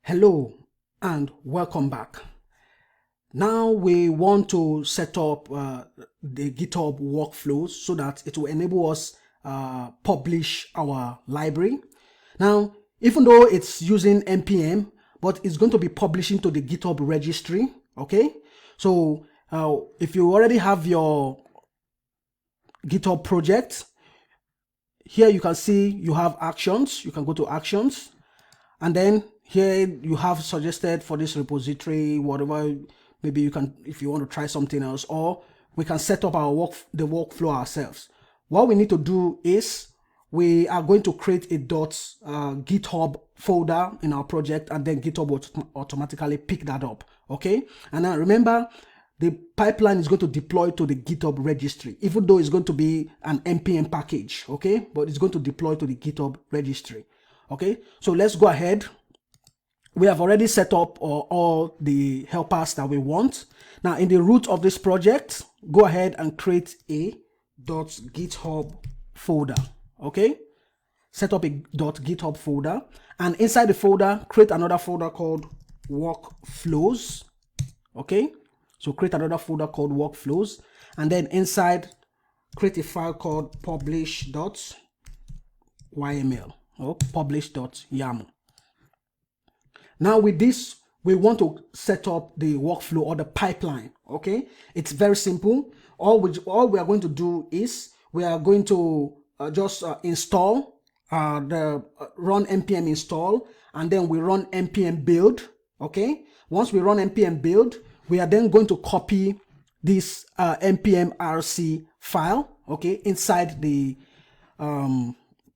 Hello and welcome back. Now we want to set up the GitHub workflows so that it will enable us publish our library. Now, even though it's using npm, but it's going to be publishing to the GitHub registry. Okay, so if you already have your GitHub project, here you can see you have actions. You can go to actions, and then here you have suggested for this repository, whatever. Maybe you can, if you want to try something else, or we can set up our the workflow ourselves. What we need to do is we are going to create a .github folder in our project, and then GitHub will automatically pick that up. Okay, and now remember, the pipeline is going to deploy to the GitHub registry, even though it's going to be an npm package. Okay, but it's going to deploy to the GitHub registry. Okay, so let's go ahead. We have already set up all the helpers that we want. Now, in the root of this project, go ahead and create a .github folder. Okay, set up a .github folder, and inside the folder, create another folder called workflows. Okay, so create another folder called workflows, and then inside, create a file called publish.yml or publish.yaml. Now with this, we want to set up the workflow or the pipeline. Okay, it's very simple. All we are going to do is we are going to just install run npm install, and then we run npm build. Okay, once we run npm build, we are then going to copy this npm rc file, okay, inside the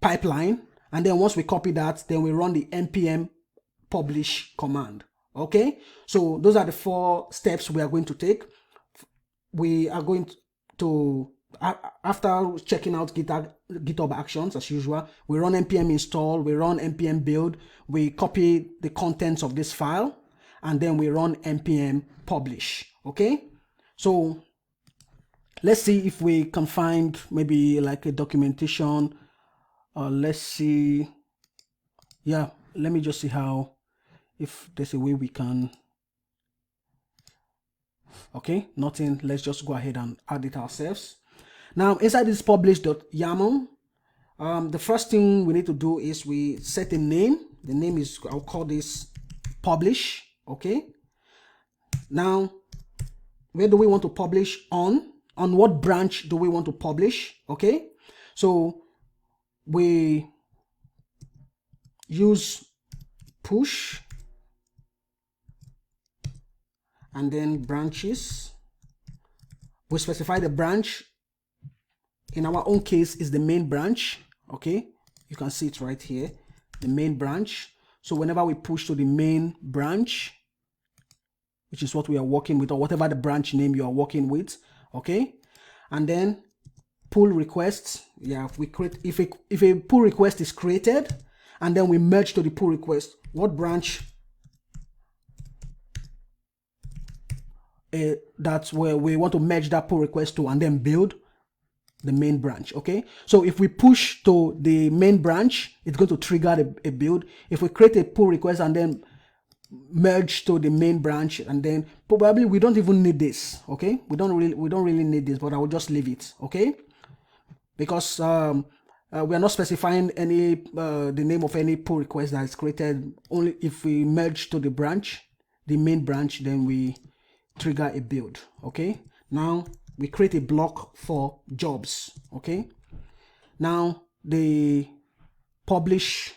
pipeline, and then once we copy that, then we run the npm publish command. Okay, so those are the 4 steps we are going to take. We are going to, after checking out GitHub actions as usual, we run npm install, we run npm build, we copy the contents of this file, and then we run npm publish. Okay, so let's see if we can find maybe like a documentation. Let's see. Yeah, let me just see how, if there's a way we can. Okay, nothing. Let's just go ahead and add it ourselves. Now inside this publish.yaml, the first thing we need to do is we set a name. The name is, I'll call this publish. Okay, now where do we want to publish on what branch do we want to publish? Okay, so we use push and then branches. We specify the branch. In our own case is the main branch. Okay, you can see it right here, the main branch. So whenever we push to the main branch, which is what we are working with, or whatever the branch name you are working with, okay, and then pull requests. Yeah, if we create, if a pull request is created, and then we merge to the pull request, what branch that's where we want to merge that pull request to, and then build the main branch. Okay, so if we push to the main branch, it's going to trigger a build. If we create a pull request and then merge to the main branch, and then probably we don't even need this. Okay, we don't really need this, but I will just leave it. Okay, because we are not specifying any the name of any pull request that is created. Only if we merge to the branch, the main branch, then we trigger a build. Okay, now we create a block for jobs. Okay, now the publish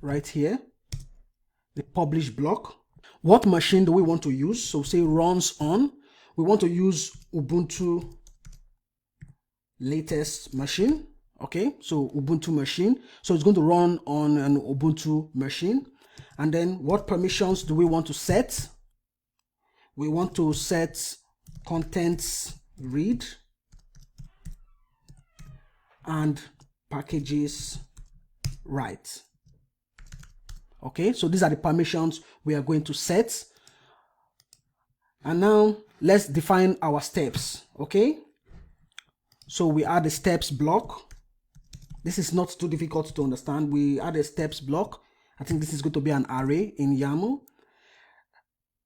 right here, the publish block. What machine do we want to use? So say runs on, we want to use Ubuntu latest machine. Okay, so Ubuntu machine, so it's going to run on an Ubuntu machine. And then what permissions do we want to set? We want to set contents read and packages write. Okay, so these are the permissions we are going to set. And now let's define our steps. Okay, so we add a steps block. This is not too difficult to understand. We add a steps block, I think this is going to be an array in YAML.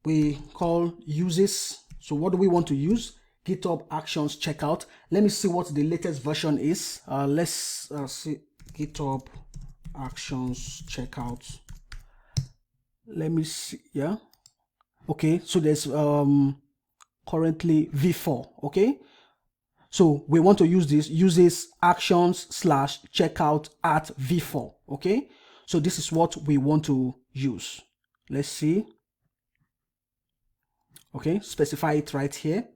We call uses. So what do we want to use? GitHub Actions Checkout. Let me see what the latest version is. Let's see GitHub Actions Checkout. Let me see. Yeah. Okay. So there's currently v4. Okay. So we want to use this uses actions/checkout at v4. Okay. So this is what we want to use. Let's see. Okay, specify it right here.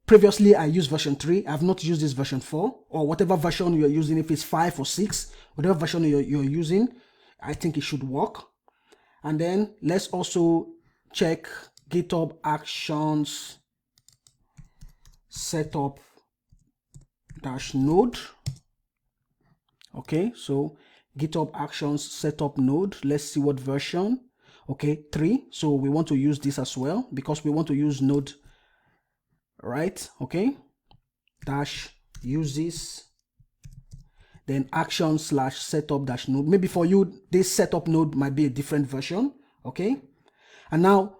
Previously I used version 3. I've not used this version 4, or whatever version you're using. If it's 5 or 6, whatever version you're using, I think it should work. And then let's also check GitHub Actions setup -node. Okay, so GitHub Actions setup node. Let's see what version. Okay, 3. So we want to use this as well because we want to use node, right? Okay, -uses, then actions/setup-node. Maybe for you this setup node might be a different version. Okay, and now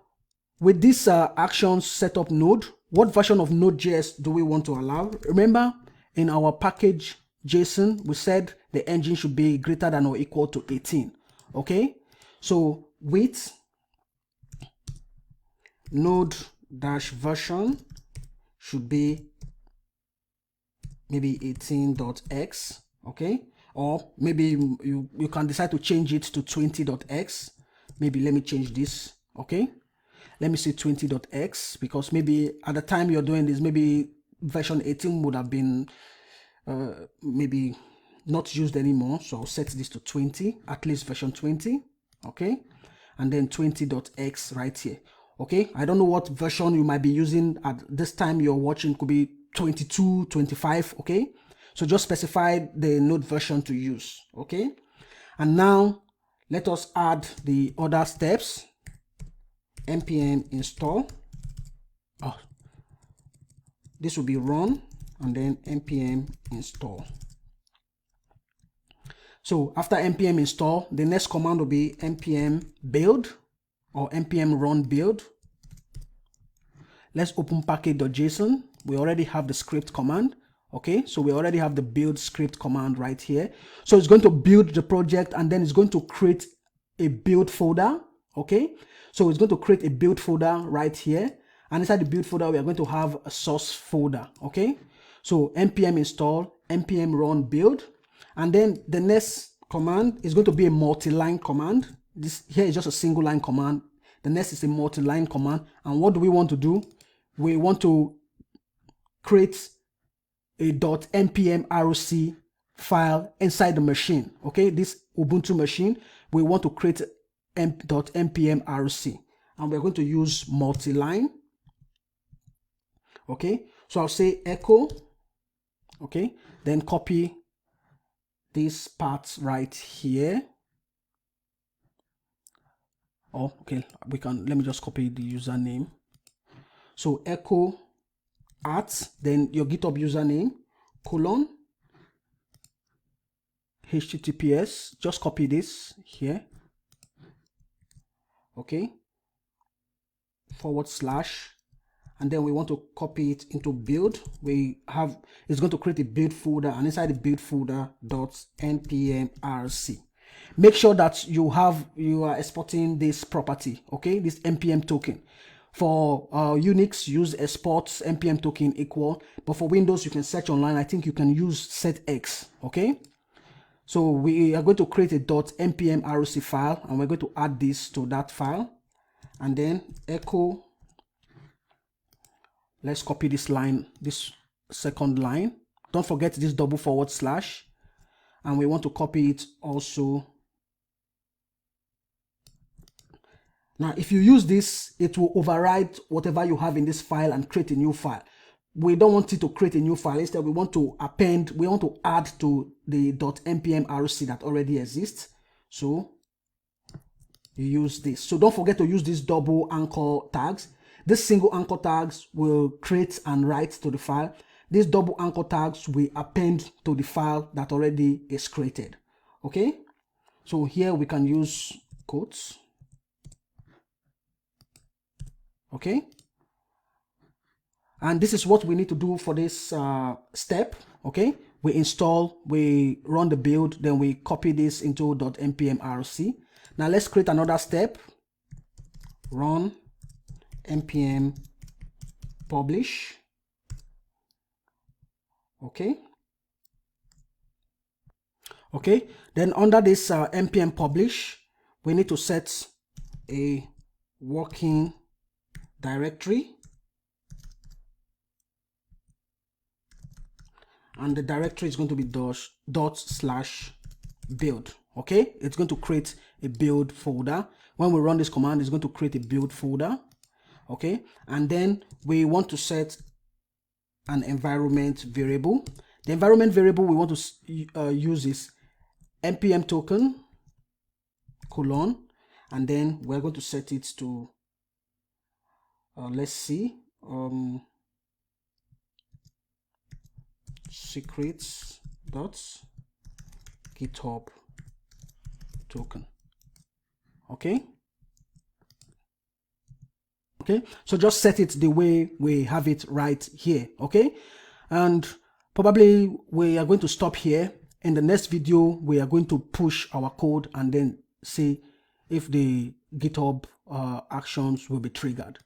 with this actions setup node, what version of Node.js do we want to allow? Remember, in our package JSON we said the engine should be greater than or equal to 18. Okay, so with node-version should be maybe 18.x. okay, or maybe you can decide to change it to 20.x. maybe let me change this. Okay, let me say 20.x because maybe at the time you're doing this, maybe version 18 would have been maybe not used anymore. So I'll set this to 20, at least version 20. Okay, and then 20.x right here. Okay, I don't know what version you might be using at this time you're watching. Could be 22, 25. Okay, so just specify the node version to use. Okay, and now let us add the other steps. npm install. Oh, this will be run, and then npm install. So after npm install, the next command will be npm build or npm run build. Let's open package.json. We already have the script command. Okay, so we already have the build script command right here. So it's going to build the project, and then it's going to create a build folder. Okay, so it's going to create a build folder right here, and inside the build folder we are going to have a source folder. Okay, so npm install, npm run build, and then the next command is going to be a multi-line command. This here is just a single line command. The next is a multi-line command, and what do we want to do? We want to create a .npm ROC file inside the machine. Okay, this Ubuntu machine, we want to create .npm ROC, and we're going to use multi-line. Okay, so I'll say echo. Okay, then copy this part right here. Oh, okay, we can, let me just copy the username. So echo at, then your GitHub username, colon, HTTPS, just copy this here. Okay, /, and then we want to copy it into build. We have, it's going to create a build folder, and inside the build folder .npm RC. Make sure that you are exporting this property. Okay, this npm token. For Unix, use export npm token equal, but for Windows you can search online. I think you can use setx. Okay, so we are going to create a .npm ROC file, and we're going to add this to that file, and then echo. Let's copy this line, this second line. Don't forget this /, and we want to copy it also. Now, if you use this, it will override whatever you have in this file and create a new file. We don't want it to create a new file. Instead, we want to append, we want to add to the .npm ROC that already exists. So you use this. So don't forget to use these double anchor tags. This single anchor tags will create and write to the file. These double anchor tags will append to the file that already is created. Okay, So here we can use quotes. Okay. And this is what we need to do for this step. Okay. We run the build, then we copy this into .npm rc. Now let's create another step. Run npm publish. Okay. Okay. Then under this npm publish, we need to set a working directory. And the directory is going to be ./build. Okay, it's going to create a build folder. When we run this command, it's going to create a build folder. Okay, and then we want to set an environment variable. The environment variable we want to use is npm token : and then we're going to set it to let's see, secrets .github token. Okay. Okay, so just set it the way we have it right here. Okay, and probably we are going to stop here. In the next video, we are going to push our code and then see if the GitHub actions will be triggered.